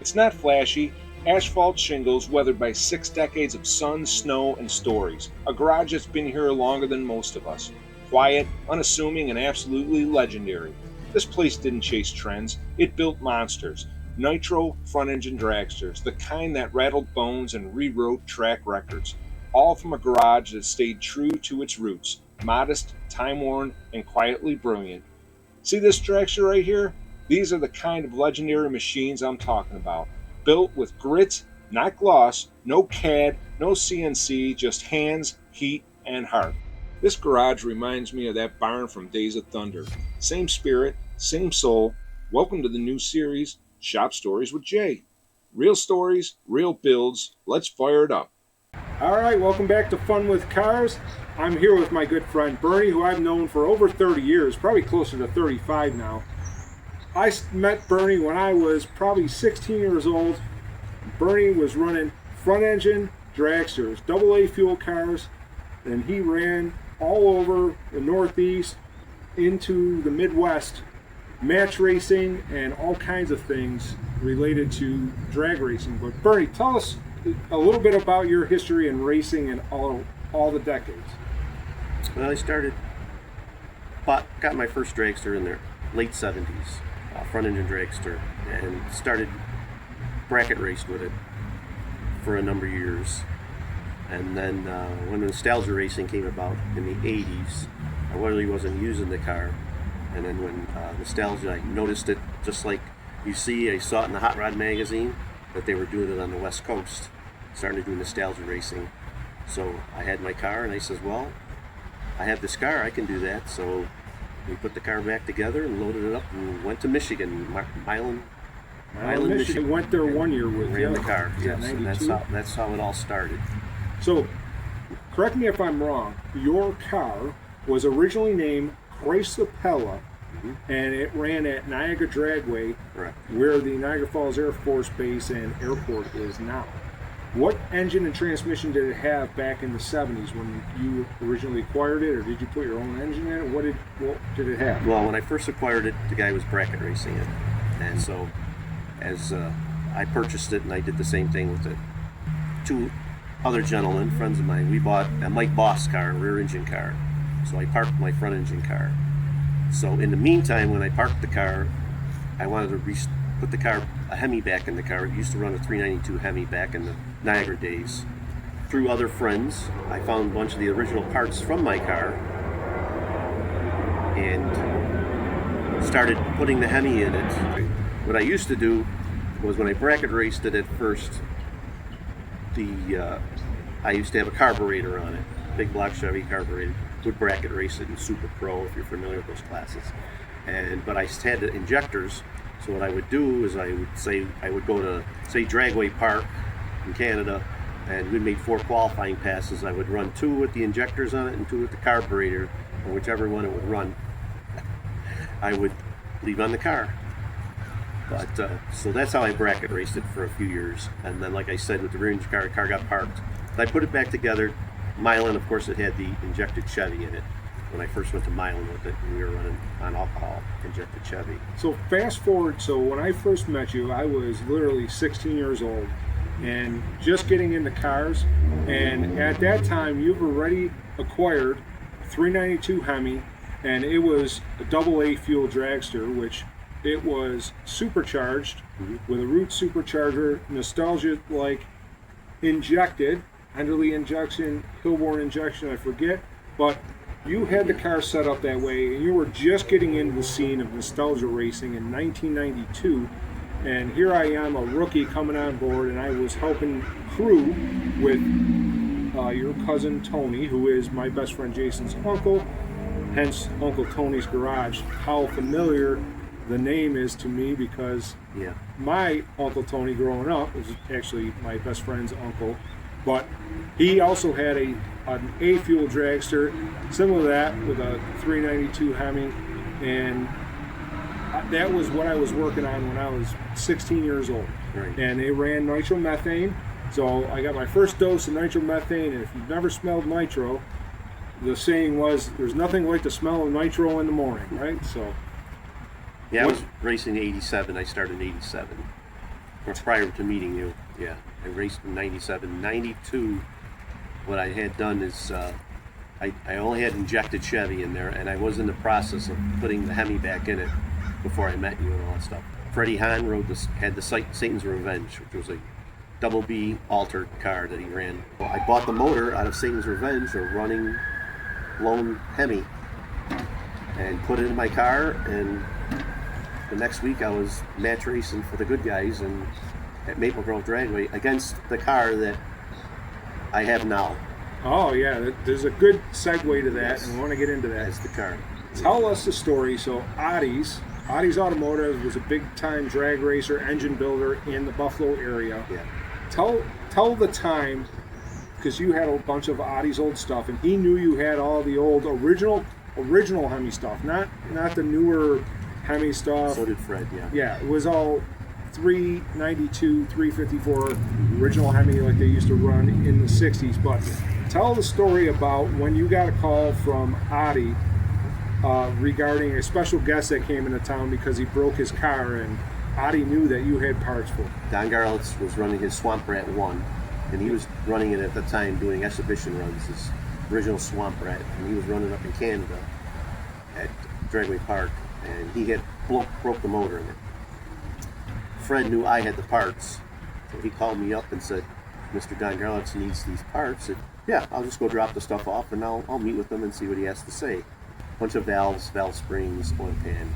It's not flashy. Asphalt shingles weathered by 6 decades of sun, snow, and stories. A garage that's been here longer than most of us. Quiet, unassuming, and absolutely legendary. This place didn't chase trends. It built monsters. Nitro front-engine dragsters, the kind that rattled bones and rewrote track records. All from a garage that stayed true to its roots. Modest, time-worn, and quietly brilliant. See this dragster right here? These are the kind of legendary machines I'm talking about. Built with grit, not gloss, no CAD, no CNC, just hands, heat, and heart. This garage reminds me of that barn from Days of Thunder. Same spirit, same soul. Welcome to the new series, Shop Stories with Jay. Real stories, real builds. Let's fire it up. All right, welcome back to Fun with Cars. I'm here with my good friend Bernie, who I've known for over 30 years, probably closer to 35 now. I met Bernie when I was probably 16 years old. Bernie was running front-engine dragsters, AA fuel cars, and he ran all over the Northeast into the Midwest, match racing and all kinds of things related to drag racing. But Bernie, tell us a little bit about your history in racing and all the decades. Well, got my first dragster in the late 70s, front-engine dragster, and started bracket raced with it for a number of years. And then when nostalgia racing came about in the 80s, I really wasn't using the car. And then when nostalgia, I noticed it just like you see, I saw it in the Hot Rod magazine, that they were doing it on the West Coast, starting to do nostalgia racing. So I had my car and I says, well, I have this car, I can do that. So we put the car back together and loaded it up and went to Michigan, Milan, Michigan. Went there 1 year with ran the car. Yes, and that's how it all started. So, correct me if I'm wrong, your car was originally named Chrysler, and it ran at Niagara Dragway, correct, where the Niagara Falls Air Force Base and airport is now. What engine and transmission did it have back in the 70s when you originally acquired it, or did you put your own engine in it? What did it have? Well, when I first acquired it, the guy was bracket racing it, and so as I purchased it, and I did the same thing with it. Two other gentlemen, friends of mine, we bought a Mike Boss car, a rear engine car. So I parked my front engine car. So in the meantime, when I parked the car, I wanted to put the car, a Hemi back in the car. It used to run a 392 Hemi back in the Niagara days. Through other friends, I found a bunch of the original parts from my car and started putting the Hemi in it. What I used to do was when I bracket raced it at first, I used to have a carburetor on it, big block Chevy carburetor. Would bracket race it in Super Pro if you're familiar with those classes. But I had the injectors, so what I would do is I would go to, say, Dragway Park in Canada, and we made 4 qualifying passes. I would run 2 with the injectors on it and 2 with the carburetor, and whichever one it would run, I would leave on the car. But so that's how I bracket raced it for a few years. And then, like I said, with the rear engine car, the car got parked. I put it back together. Milan, of course, it had the injected Chevy in it. When I first went to Milan with it, we were running on alcohol injected Chevy. So fast forward, so when I first met you, I was literally 16 years old and just getting into cars. And at that time, you've already acquired a 392 Hemi, and it was a AA fuel dragster, which it was supercharged with a root supercharger, nostalgia like injected, Henderley injection, Hilborn injection, I forget, but you had the car set up that way, and you were just getting into the scene of nostalgia racing in 1992, and here I am, a rookie coming on board, and I was helping crew with your cousin Tony, who is my best friend Jason's uncle, hence Uncle Tony's Garage. How familiar the name is to me, because my Uncle Tony growing up was actually my best friend's uncle, but he also had an A-fuel dragster, similar to that, with a 392 Hemi, and that was what I was working on when I was 16 years old. Right. And they ran nitromethane, so I got my first dose of nitromethane, and if you've never smelled nitro, the saying was, there's nothing like the smell of nitro in the morning, right? So. Yeah, I was racing in 87. I started in 87. or prior to meeting you. Yeah, I raced in 97. 92, what I had done is I only had injected Chevy in there, and I was in the process of putting the Hemi back in it before I met you and all that stuff. Freddie Hahn had the Satan's Revenge, which was a double B altered car that he ran. Well, I bought the motor out of Satan's Revenge, a running lone Hemi, and put it in my car, and the next week I was match racing for the good guys and at Maple Grove Dragway against the car that I have now. Oh yeah, there's a good segue to that, Yes. and we want to get into that. That's the car. Tell us the story. So Ottie's Automotive was a big-time drag racer, engine builder in the Buffalo area. Yeah. Tell the time, because you had a bunch of Ottie's old stuff, and he knew you had all the old original Hemi stuff, not the newer Hemi stuff. So did Fred, yeah. Yeah, it was all 392, 354 original Hemi like they used to run in the 60s. But tell the story about when you got a call from Ottie regarding a special guest that came into town because he broke his car, and Ottie knew that you had parts for it. Don Garlits was running his Swamp Rat 1, and he was running it at the time doing exhibition runs, his original Swamp Rat, and he was running up in Canada at Dragway Park, and he had broke the motor in it. Fred knew I had the parts, so he called me up and said, Mr. Don Garlits needs these parts. And, yeah, I'll just go drop the stuff off, and I'll meet with him and see what he has to say. Bunch of valves, valve springs, oil pan.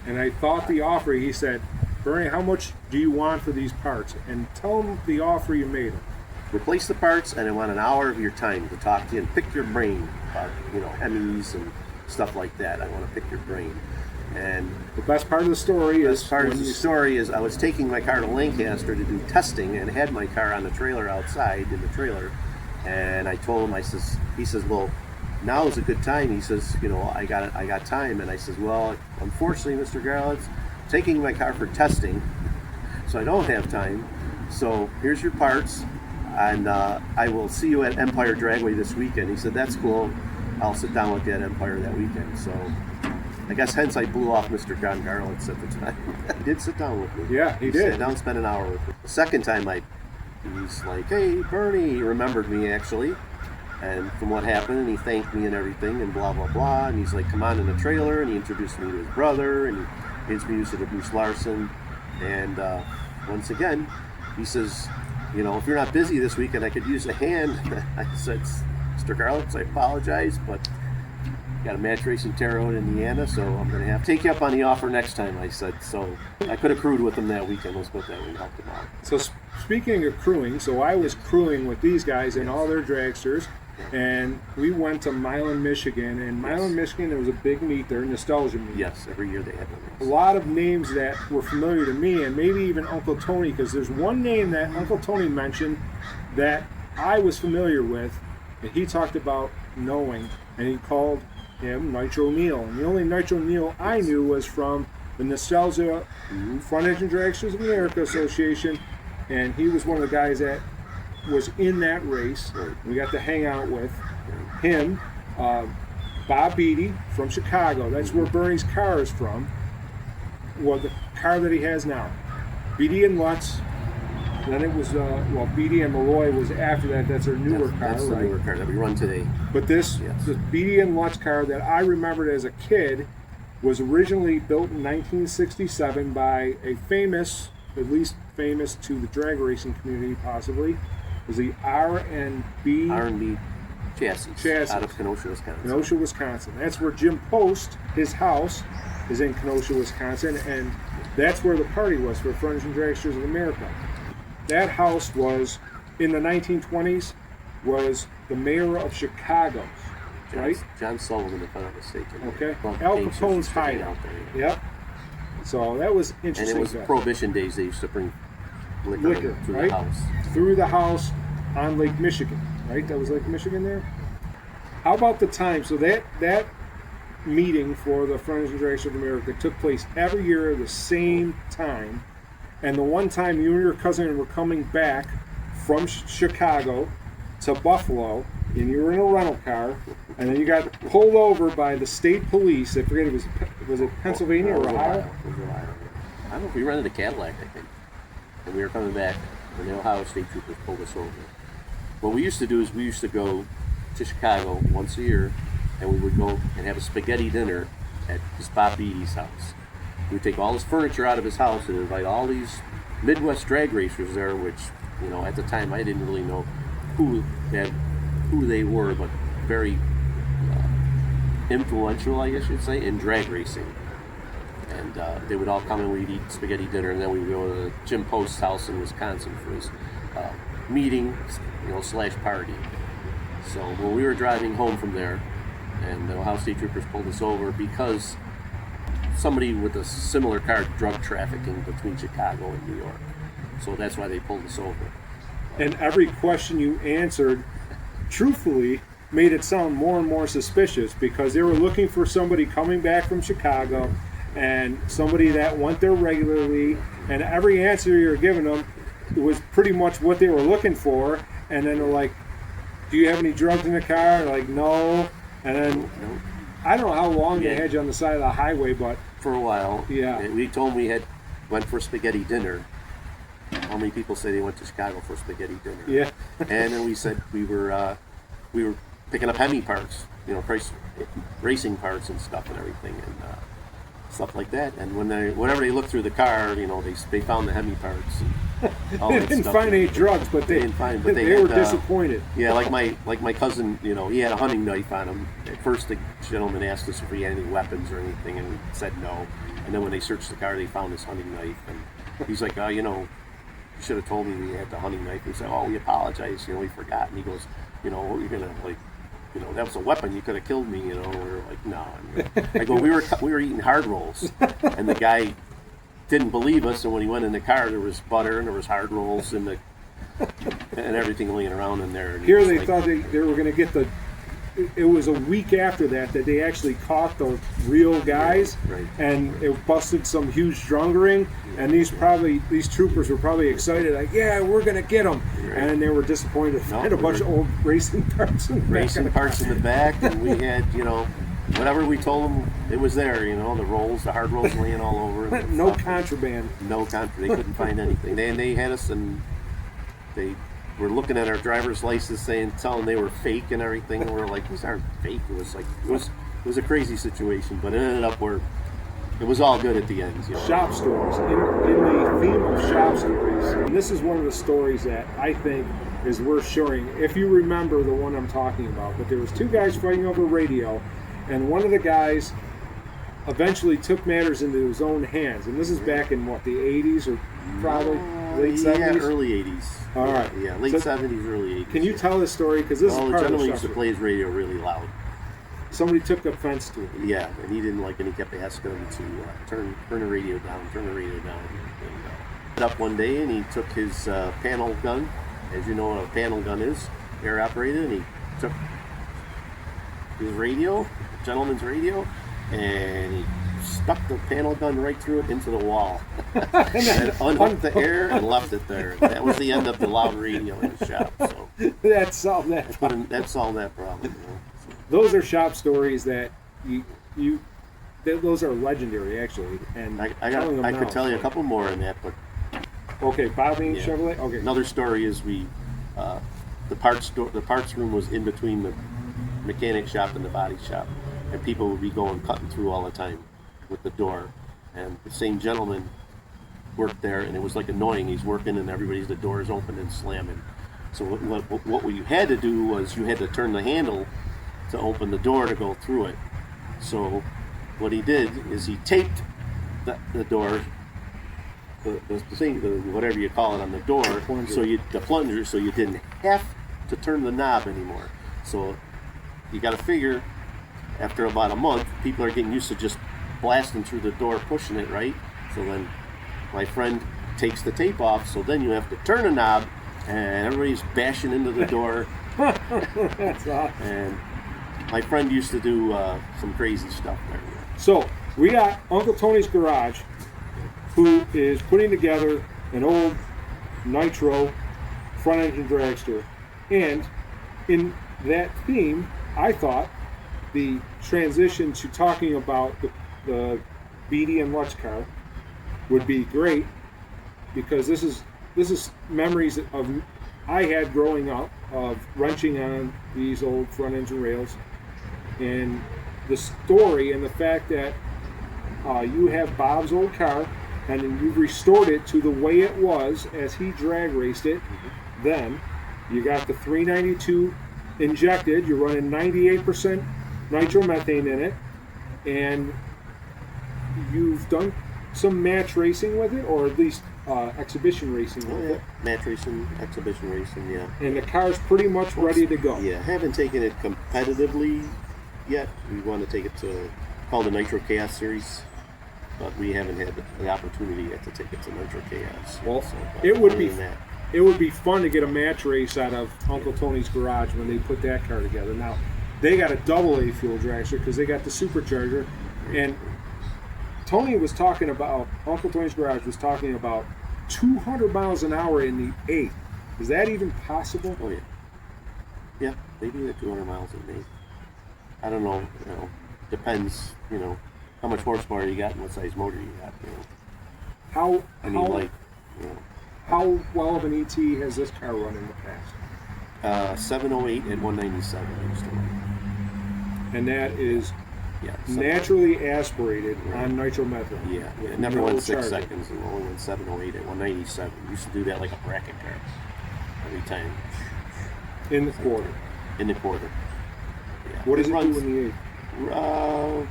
And I thought the offer, he said, Bernie, how much do you want for these parts? And tell him the offer you made him. Replace the parts, and I want an hour of your time to talk to you and pick your brain about, Hemis and stuff like that. I want to pick your brain. And The best part of the story is I was taking my car to Lancaster to do testing and had my car on the trailer outside in the trailer, and I told him, he says, well, now is a good time. He says, I got time, and I says, well, unfortunately, Mr. Garlits, taking my car for testing, so I don't have time. So here's your parts, and I will see you at Empire Dragway this weekend. He said, that's cool. I'll sit down with you at Empire that weekend. So I guess hence I blew off Mr. Don Garlits at the time. He did sit down with me. Yeah, he did. Sat down and spent an hour with me. The second time he's like, hey, Bernie, he remembered me actually. And from what happened, and he thanked me and everything, and blah, blah, blah. And he's like, come on in the trailer, and he introduced me to his brother, and he introduced me to Bruce Larson. And once again, he says, if you're not busy this weekend, I could use a hand. I said, Mr. Garlits, I apologize, but got a match race in Terre Haute, Indiana, so I'm going to have to take you up on the offer next time, I said. So I could have crewed with him that weekend. Let's put that way and helped him out. So speaking of crewing, so I was crewing with these guys and all their dragsters, and we went to Milan, Michigan. And Milan, Michigan, there was a big meet there, nostalgia meet. Yes, every year they have A one. lot of names that were familiar to me, and maybe even Uncle Tony, because there's one name that Uncle Tony mentioned that I was familiar with, and he talked about knowing, and he called him Nitro Neil. And the only Nitro Neil I knew was from the Nostalgia Front Engine Dragsters of America Association, and he was one of the guys that was in that race. We got to hang out with him, Bob Beatty from Chicago. That's where Bernie's car is from. Well, the car that he has now. Beatty and Lutz. Then it was, Beatty and Malloy was after that. That's their newer car, That's right? the newer car that we run today. But this Yes. Beatty and Lutz car that I remembered as a kid was originally built in 1967 by a famous, at least famous to the drag racing community possibly, was the R&B chassis out of Kenosha, Wisconsin. Kenosha, Wisconsin. That's where Jim Post, his house, is in Kenosha, Wisconsin, and that's where the party was for Front Engine Dragsters of America. That house was, in the 1920s, was the mayor of Chicago, right? John Sullivan, if I'm not mistaken. Okay. Well, Al James Capone's used to hang hideout. out there. Yep. So that was And interesting. it was stuff. Prohibition days. They used to bring Liquor, to right? the house. Through the house on Lake Michigan, right? That was Lake Michigan there. How about the time? So that meeting for the Front Engine Dragsters of America took place every year at the same time. And the one time you and your cousin were coming back from Chicago to Buffalo, and you were in a rental car, and then you got pulled over by the state police. I forget, was it Pennsylvania or Ohio? It was Ohio. I don't know if we rented a Cadillac, I think. and we were coming back, and the Ohio State Troopers pulled us over. What we used to do is we used to go to Chicago once a year, and we would go and have a spaghetti dinner at this Bob Beatty's house. We'd take all his furniture out of his house and invite all these Midwest drag racers there, which, you know, at the time I didn't really know who they were, but very influential, I guess you'd say, in drag racing. And they would all come and we'd eat spaghetti dinner, and then we'd go to Jim Post's house in Wisconsin for his meeting, you know, / party. So when we were driving home from there, and the Ohio State Troopers pulled us over because somebody with a similar car drug trafficking between Chicago and New York. So that's why they pulled us over. And every question you answered, truthfully, made it sound more and more suspicious, because they were looking for somebody coming back from Chicago and somebody that went there regularly, and every answer you were giving them was pretty much what they were looking for. And then they're like, do you have any drugs in the car? Like, no. And then I don't know how long they had you on the side of the highway, but for a while, yeah. We told them we went for spaghetti dinner. How many people say they went to Chicago for spaghetti dinner? Yeah. And then we said we were picking up Hemi parts, you know, racing parts and stuff and everything, and stuff like that. And whenever they looked through the car, you know, they found the Hemi parts. And all they that didn't stuff. find any drugs, but they were disappointed. Yeah, like my cousin, you know, he had a hunting knife on him. At first, the gentleman asked us if we had any weapons or anything, and we said no. And then when they searched the car, they found this hunting knife, and he's like, you know, you should have told me we had the hunting knife. We said, oh, we apologize, you know, we forgot. And he goes, you know, you're gonna, like, you know, that was a weapon. You could have killed me, you know. And we were like, no. And I go, we were eating hard rolls, and the guy didn't believe us. And when he went in the car, there was butter and there was hard rolls and everything laying around in there. And here they thought they were going to get the. It was a week after that they actually caught the real guys, right. And it busted some huge drug ring. And these troopers were probably excited, like, yeah, we're going to get them. Right. And they were disappointed. Had a bunch of old racing parts in the back, and we had, you know, whatever we told them, it was there, you know, the hard rolls laying all over. No contraband. No contraband. They couldn't find anything. They had us, and they were looking at our driver's license, telling they were fake and everything. And we're like, these aren't fake. It was a crazy situation, but it ended up where it was all good at the end. You know? Shop stories. In the theme of shop stories, and this is one of the stories that I think is worth sharing. If you remember the one I'm talking about, but there was two guys fighting over radio. And one of the guys eventually took matters into his own hands. And this is back in, what, the 80s or probably late 70s? Yeah, early 80s. All right. Yeah, late 70s, early 80s. Can you tell this story? Because this is part of the gentleman used to play his radio really loud. Somebody took offense to it. Yeah, and he didn't like, and he kept asking him to turn the radio down. And up one day, and he took his panel gun, as you know what a panel gun is, air operated, and he took his radio, gentleman's radio, and he stuck the panel gun right through it into the wall and unhooked the air and left it there. That was the end of the loud radio in the shop. So that solved that problem. That solved that problem. You know? Those are shop stories that those are legendary, actually. And I could tell you a couple more in that, but okay, Bobby Chevrolet. Okay. Another story is the parts room was in between the mechanic shop and the body shop, and people would be cutting through all the time with the door, and the same gentleman worked there, and it was like annoying. He's working and the door is open and slamming. So what you had to do was you had to turn the handle to open the door to go through it. So what he did is he taped the door, the thing, whatever you call it on the door, the plunger, so you didn't have to turn the knob anymore. So you got to figure, after about a month, people are getting used to just blasting through the door, pushing it, right? So then my friend takes the tape off, so then you have to turn a knob, and everybody's bashing into the door. That's awesome. And my friend used to do some crazy stuff there. So we got Uncle Tony's Garage, who is putting together an old Nitro front engine dragster, and in that theme, I thought the transition to talking about the Beatty and Lutz car would be great, because this is this is memories of I had growing up of wrenching on these old front engine rails, and the story and the fact that you have Bob's old car, and then you've restored it to the way it was as he drag raced it. Then you got the 392 injected. You're running 98% nitromethane in it, and you've done some match racing with it, or at least exhibition racing with it. Match racing, exhibition racing, yeah. And the car's pretty much ready to go. Yeah, haven't taken it competitively yet. We want to take it to called the Nitro Chaos Series, but we haven't had the opportunity yet to take it to Nitro Chaos. Well, so, it would be fun to get a match race out of Uncle Tony's garage when they put that car together. Now, they got a double A fuel dragster because they got the supercharger, and Tony was talking about, Uncle Tony's garage was talking about 200 miles an hour in the 8. Is that even possible? Oh, yeah. Yeah, they do it 200 miles in the 8. I don't know, depends, how much horsepower you got and what size motor you got, How well of an ET has this car run in the past? 708 and 197 used to run. And that is Yeah, naturally aspirated on nitromethane. Yeah, it never went 6 seconds and only went 708 at 197. Used to do that like a bracket car every time. In the quarter. In the quarter. Yeah. What does it do in the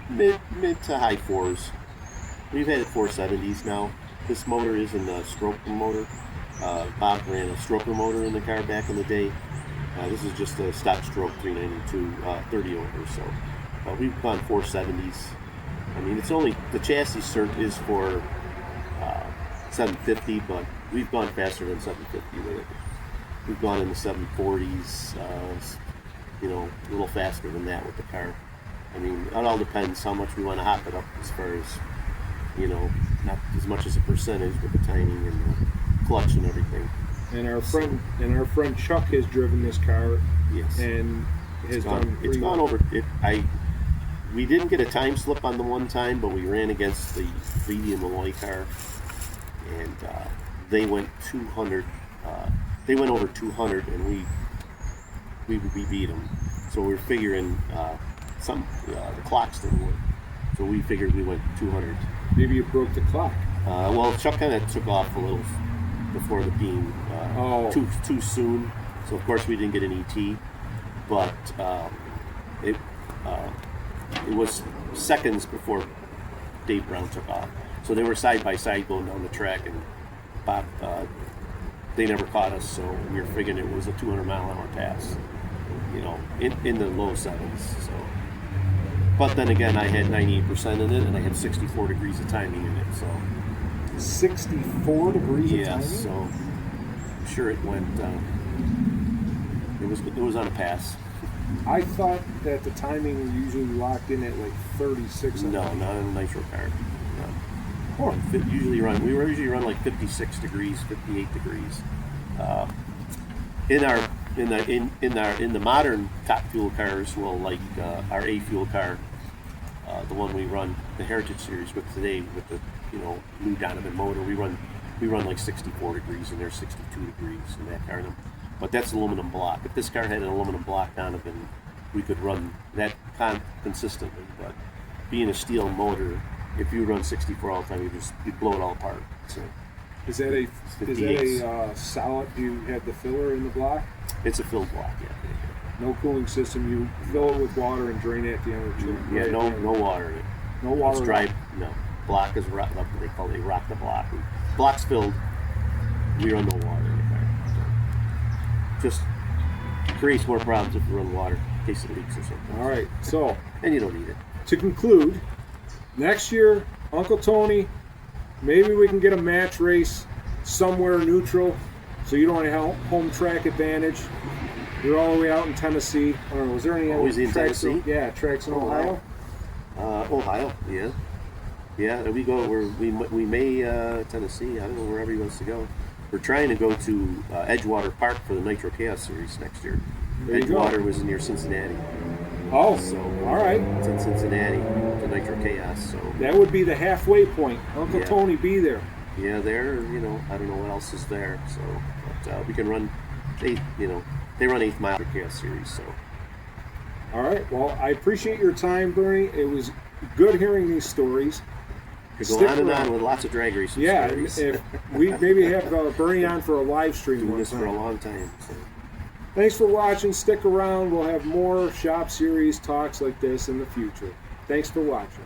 8? Mid to high 4s. We've had 470s now. This motor isn't a stroker motor. Bob ran a stroker motor in the car back in the day. This is just a stock stroke 392 30 over. So we've gone 470s. I mean, it's only the chassis cert is for 750, but we've gone faster than 750 with it. We've gone in the 740s, a little faster than that with the car. I mean, it all depends how much we want to hop it up as far as, not as much as a percentage with the timing and the clutch and everything. And our friend Chuck has driven this car. Yes. And has done. It's gone over. We didn't get a time slip on the one time, but we ran against the Levy and Malloy car, and they went 200. They went over 200, and we beat them. So we're figuring the clocks didn't work. So we figured we went 200. Maybe you broke the clock. Well, Chuck kind of took off a little before the beam too soon. So of course we didn't get an ET, but it was seconds before Dave Brown took off. So they were side by side going down the track, and Bob, they never caught us. So we were figuring it was a 200-mile-an-hour pass, in the low sevens. So. But then again, I had 98% in it, and I had 64 degrees of timing in it. So 64 degrees of timing? Yeah, so I'm sure it went. It was on a pass. I thought that the timing was usually locked in at like 36. No, not in a nitro car. No. We usually run like 56 degrees, 58 degrees. In the modern top fuel cars, like our A fuel car, the one we run the Heritage Series with today with the new Donovan motor, we run like 64 degrees and there's 62 degrees in that car. But that's aluminum block. If this car had an aluminum block Donovan, we could run that consistently. But being a steel motor, if you run 64 all the time, you'd blow it all apart. So is that a solid? You had the filler in the block? It's a filled block, yeah. No cooling system. You fill it with water and drain it at the end of the tube. Yeah, no water in it. No water. It's dry. No. Block is rock. They rock the block. Block's filled. We run no water in the car. So just creates more problems if you run water in case it leaks or something. All right. So. And you don't need it. To conclude, next year, Uncle Tony, maybe we can get a match race somewhere neutral, so you don't have home track advantage. You're all the way out in Tennessee. I don't know, was there any Always in tracks? Tennessee? Yeah, tracks in Ohio. Ohio, yeah. Yeah, we go where we may Tennessee. I don't know, wherever he wants to go. We're trying to go to Edgewater Park for the Nitro Chaos Series next year. Edgewater was near Cincinnati. Oh, so all right. It's in Cincinnati, the Nitro Chaos. So that would be the halfway point. Uncle Tony be there. Yeah, they're, I don't know what else is there. So, but we can run, they run 8th mile chaos series. So, All right. Well, I appreciate your time, Bernie. It was good hearing these stories. could go on and on with lots of drag racing Yeah, stories. if we maybe have Bernie on for a live stream Doing one this for a time. long time. So. Thanks for watching. Stick around. We'll have more shop series talks like this in the future. Thanks for watching.